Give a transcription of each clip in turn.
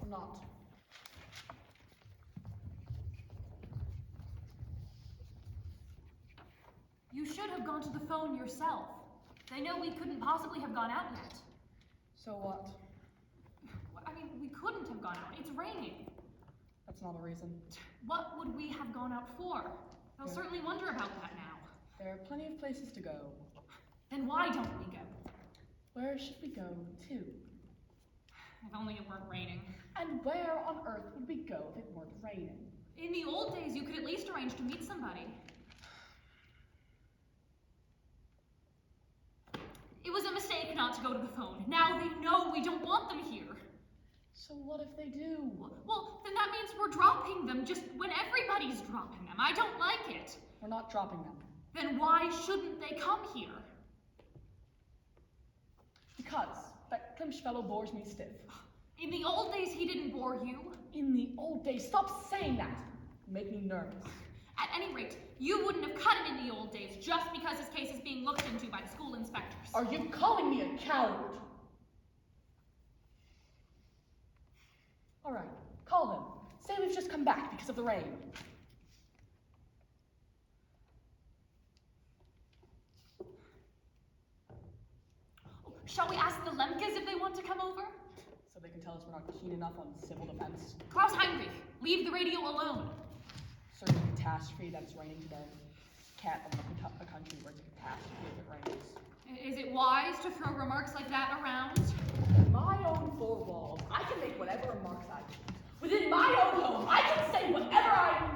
not. You should have gone to the phone yourself. They know we couldn't possibly have gone out yet. So what? I mean, we couldn't have gone out. It's raining. That's not a reason. What would we have gone out for? They'll certainly wonder about that now. There are plenty of places to go. Then why don't we go? Where should we go to? If only it weren't raining. And where on earth would we go if it weren't raining? In the old days, you could at least arrange to meet somebody. It was a mistake not to go to the phone. Now they know we don't want them here. So what if they do? Well, then that means we're dropping them just when everybody's dropping them. I don't like it. We're not dropping them. Then why shouldn't they come here? Because that Klimsch fellow bores me stiff. In the old days, he didn't bore you. In the old days, stop saying that. You make me nervous. At any rate, you wouldn't have cut him in the old days just because his case is being looked into by the school inspectors. Are you calling me a coward? All right, call them. Say we've just come back because of the rain. Shall we ask the Lemkes if they want to come over? So they can tell us we're not keen enough on civil defense. Klaus Heinrich, leave the radio alone. Certain catastrophe that it's raining today. Can't live in a country where it's a catastrophe if it rains. Is it wise to throw remarks like that around? In my own four walls, I can make whatever remarks I choose. Within my own home, I can say whatever I...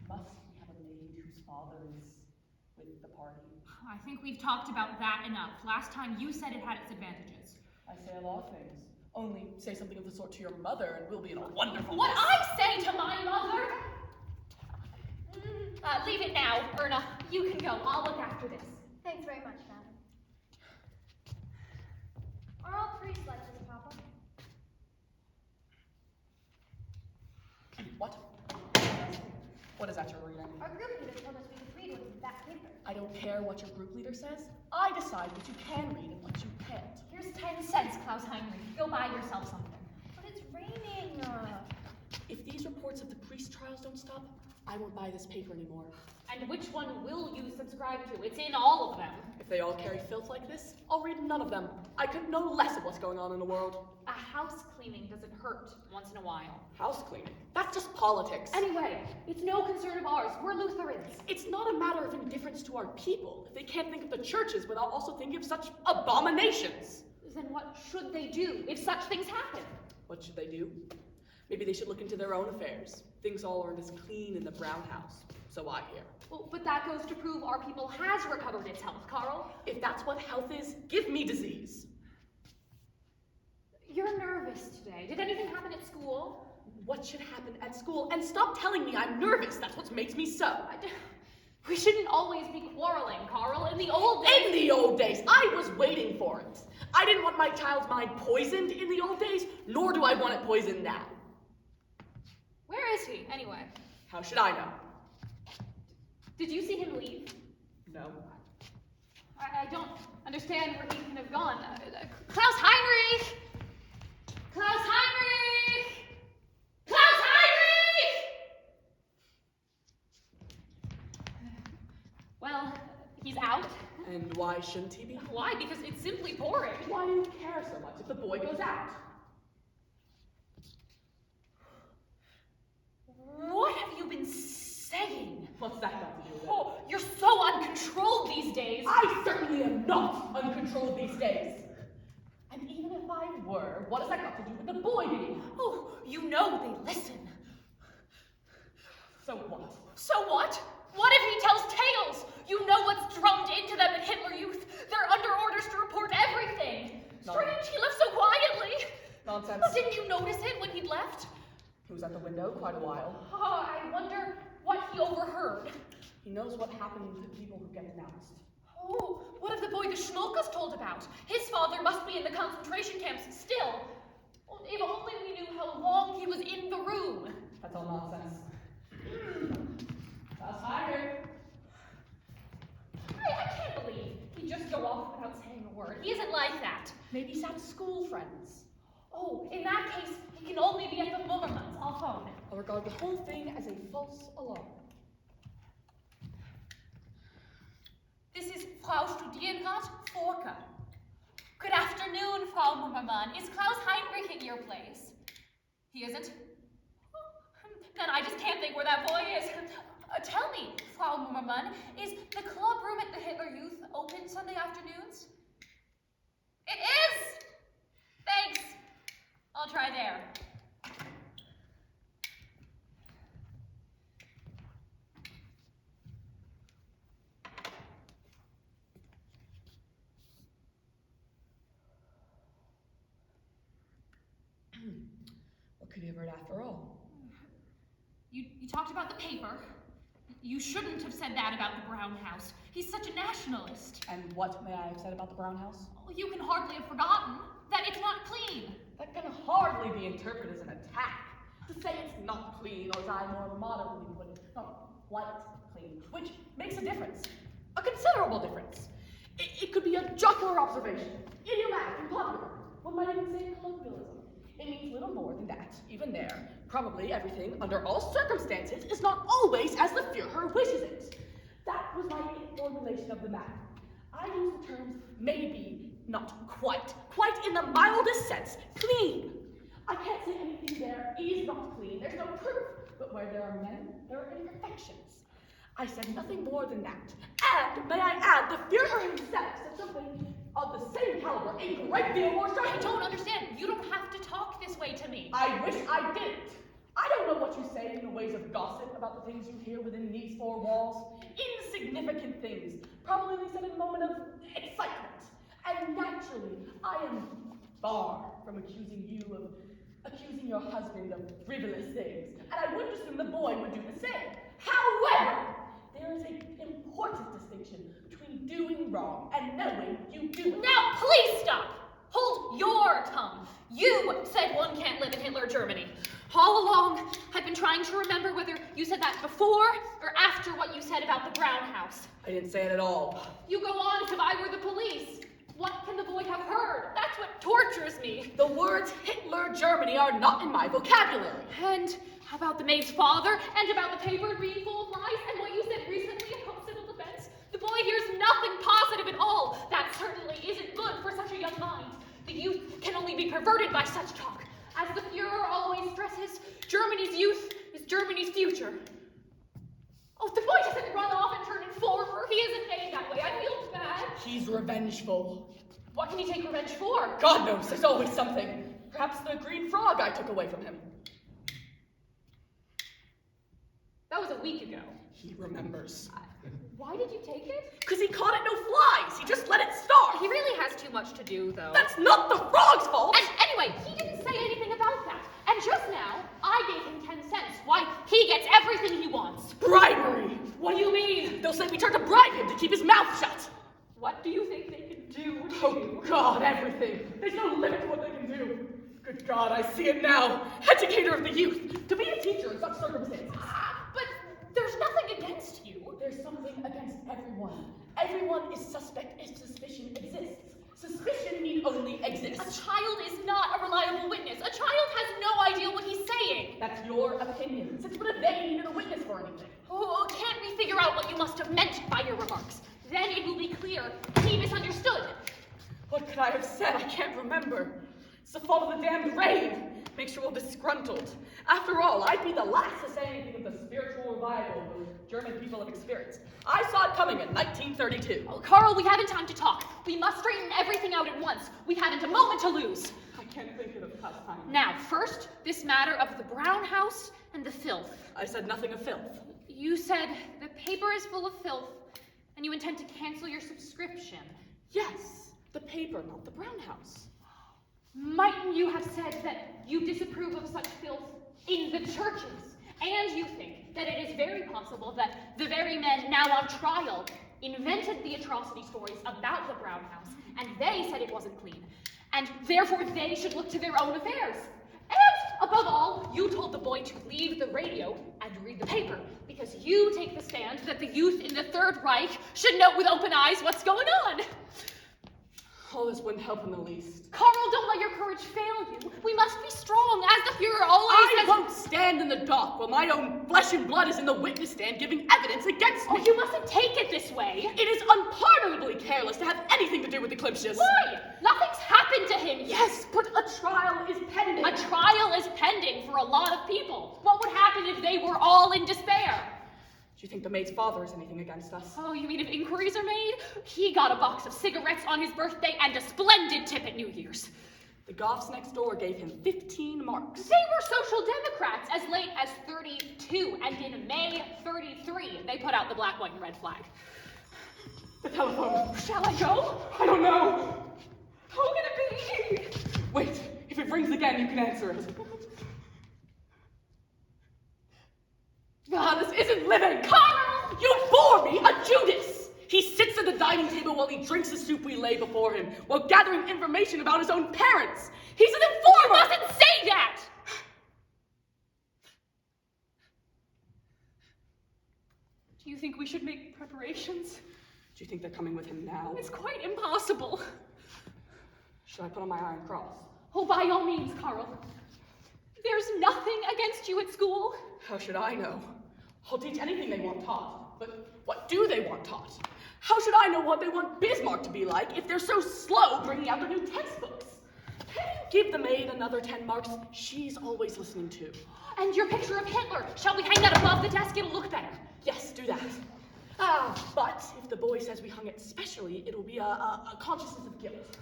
Must we have a maid whose father is with the party? I think we've talked about that enough. Last time you said it had its advantages. I say a lot of things. Only say something of the sort to your mother and we'll be in a wonderful What mess. I say to my mother? Leave it now, Erna. You can go. I'll look after this. Thanks very much, madam. Are all priests like this, Papa? What? What is that you're reading? Our group leader told us we could read what's in that paper. I don't care what your group leader says. I decide what you can read and what you can't. Here's 10 cents, Klaus Heinrich. Go buy yourself something. But it's raining. If these reports of the priest trials don't stop, I won't buy this paper anymore. And which one will you subscribe to? It's in all of them. If they all carry filth like this, I'll read none of them. I could know less of what's going on in the world. A house cleaning doesn't hurt once in a while. House cleaning? That's just politics. Anyway, it's no concern of ours. We're Lutherans. It's not a matter of indifference to our people if they can't think of the churches without also thinking of such abominations. Then what should they do if such things happen? What should they do? Maybe they should look into their own affairs. Things all aren't as clean in the Brown House, so I hear. Well, but that goes to prove our people has recovered its health, Carl. If that's what health is, give me disease. You're nervous today. Did anything happen at school? What should happen at school? And stop telling me I'm nervous. That's what makes me so. We shouldn't always be quarreling, Carl. In the old days... In the old days, I was waiting for it. I didn't want my child's mind poisoned in the old days, nor do I want it poisoned now. Where is he, anyway? How should I know? Did you see him leave? No. I don't understand where he can have gone. Klaus Heinrich! Klaus Heinrich! Klaus Heinrich! Well, he's out. And why shouldn't he be? Why? Because it's simply pouring. Why do you care so much if the boy goes out? What have you been saying? What's that got to do with it? Oh, you're so uncontrolled these days. I certainly am not uncontrolled these days. And even if I were, what has that got to do with the boy being? Oh, you know they listen. So what? So what? What if he tells tales? You know what's drummed into them in Hitler Youth. They're under orders to report everything. Strange, he left so quietly. Nonsense. Oh, didn't you notice it when he'd left? He was at the window quite a while. Oh, I wonder what he overheard. He knows what happened to people who get denounced. Oh, what of the boy the Schmolkas told about? His father must be in the concentration camps still. Oh, if only we knew how long he was in the room. That's all nonsense. Klaus word. He isn't like that. Maybe he's had school friends. Oh, in that case, he can only be at the Mummermans. I'll phone him. I'll regard the whole thing as a false alarm. This is Frau Studienrat Forker. Good afternoon, Frau Mummermann. Is Klaus Heinrich at your place? He isn't? Then I just can't think where that boy is. Tell me, Frau Mummermann, is the club room at the Hitler Youth open Sunday afternoons? It is! Thanks. I'll try there. What could he have heard after all? You talked about the paper. You shouldn't have said that about the Brown House. He's such a nationalist. And what may I have said about the Brown House? Oh, you can hardly have forgotten that it's not clean. That can hardly be interpreted as an attack. To say it's not clean, or as I more moderately put it, not quite clean, which makes a difference. A considerable difference. It could be a jocular observation, idiomatic and popular. One might even say colloquialism. It means little more than that. Even there, probably everything, under all circumstances, is not always as the Führer wishes it. That was my formulation of the matter. I use the terms maybe, not quite in the mildest sense, clean. I can't say anything there is not clean. There's no proof. But where there are men, there are imperfections. I said nothing more than that. And, may I add, the Führer himself said something of the same caliber, a great deal more striking. I don't understand. You don't have to talk this way to me. I wish I didn't. I don't know what you say in the ways of gossip about the things you hear within these four walls. Insignificant things, probably said in a moment of excitement. And naturally, I am far from accusing your husband of frivolous things. And I wouldn't assume the boy would do the same. However, there is an important distinction between doing wrong and knowing you do it. Now, please stop. Hold your tongue. You said one can't live in Hitler Germany. All along, I've been trying to remember whether you said that before or after what you said about the Brown House. I didn't say it at all. You go on as if I were the police. What can the boy have heard? That's what tortures me. The words Hitler Germany are not in my vocabulary. And about the maid's father, and about the paper being full of lies, and what you said recently about civil defense. The boy hears nothing positive at all. That certainly isn't good for such a young mind. The youth can only be perverted by such talk. As the Führer always stresses, Germany's youth is Germany's future. Oh, the boy doesn't run off and turn informer. He isn't made that way. I feel bad. He's revengeful. What can he take revenge for? God knows, there's always something. Perhaps the green frog I took away from him. That was a week ago. He remembers. Why did you take it? Because he caught it no flies. He just let it starve. He really has too much to do, though. That's not the frog's fault. And anyway, he didn't say anything about that. And just now, I gave him 10 cents. Why, he gets everything he wants. Bribery. What do you mean? They'll say we tried to bribe him to keep his mouth shut. What do you think they can do to Oh, you? God, everything. There's no limit to what they can do. Good God, I see it now. Educator of the youth. To be a teacher in such circumstances. But there's nothing against you. There's something against everyone. Everyone is suspect if suspicion exists. Suspicion need only exist. A child is not a reliable witness. A child has no idea what he's saying. That's your opinion. Since what if they needed a witness for anything? Oh, can't we figure out what you must have meant by your remarks? Then it will be clear he misunderstood. What could I have said? I can't remember. It's the fault of the damned rain. Makes you all disgruntled. After all, I'd be the last to say anything of the spiritual revival the German people have experienced. I saw it coming in 1932. Oh, Carl, we haven't time to talk. We must straighten everything out at once. We haven't a moment to lose. I can't think of the past time. Now, first, this matter of the Brown House and the filth. I said nothing of filth. You said the paper is full of filth, and you intend to cancel your subscription. Yes, the paper, not the Brown House. Mightn't you have said that you disapprove of such filth in the churches? And you think that it is very possible that the very men now on trial invented the atrocity stories about the Brown House, and they said it wasn't clean, and therefore they should look to their own affairs. And, above all, you told the boy to leave the radio and read the paper, because you take the stand that the youth in the Third Reich should know with open eyes what's going on. All this wouldn't help in the least. Carl, don't let your courage fail you. We must be strong, as the Fuhrer always I says. won't stand in the dock while my own flesh and blood is in the witness stand giving evidence against me. Oh, you mustn't take it this way. It is unpardonably careless to have anything to do with the Klimsches. Why? Nothing's happened to him yet. Yes, but a trial is pending. A trial is pending for a lot of people. What would happen if they were all in despair? Do you think the maid's father is anything against us? Oh, you mean if inquiries are made? He got a box of cigarettes on his birthday and a splendid tip at New Year's. The Goths next door gave him 15 marks. They were social democrats as late as 32, and in May 33, they put out the black, white, and red flag. The telephone. Shall I go? I don't know. Who can it be? Wait, if it rings again, you can answer it. Ah, this isn't living. Carl! You bore me, a Judas! He sits at the dining table while he drinks the soup we lay before him, while gathering information about his own parents. He's an informer! You mustn't say that! Do you think we should make preparations? Do you think they're coming with him now? It's quite impossible. Should I put on my Iron Cross? Oh, by all means, Carl. There's nothing against you at school. How should I know? I'll teach anything they want taught. But what do they want taught? How should I know what they want Bismarck to be like if they're so slow bringing out the new textbooks? Can you give the maid another 10 marks? She's always listening too. And your picture of Hitler. Shall we hang that above the desk? It'll look better. Yes, do that. But if the boy says we hung it specially, it'll be a consciousness of guilt.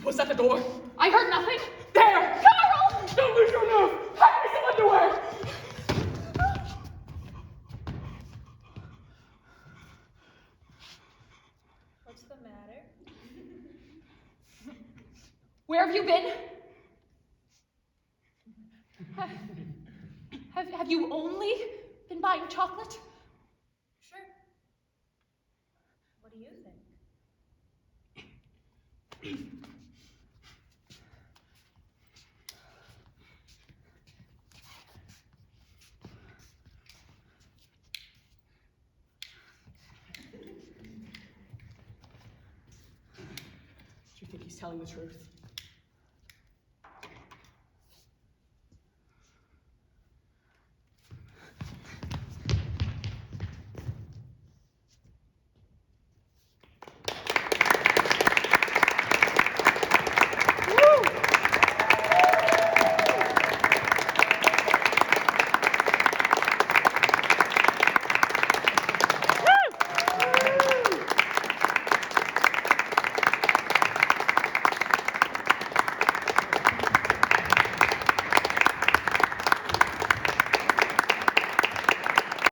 Was that the door? I heard nothing. There! Carl! Don't lose your nerve! Hide me some underwear! What's the matter? Where have you been? Have you only been buying chocolate? Sure. What do you think? Do you think he's telling the truth?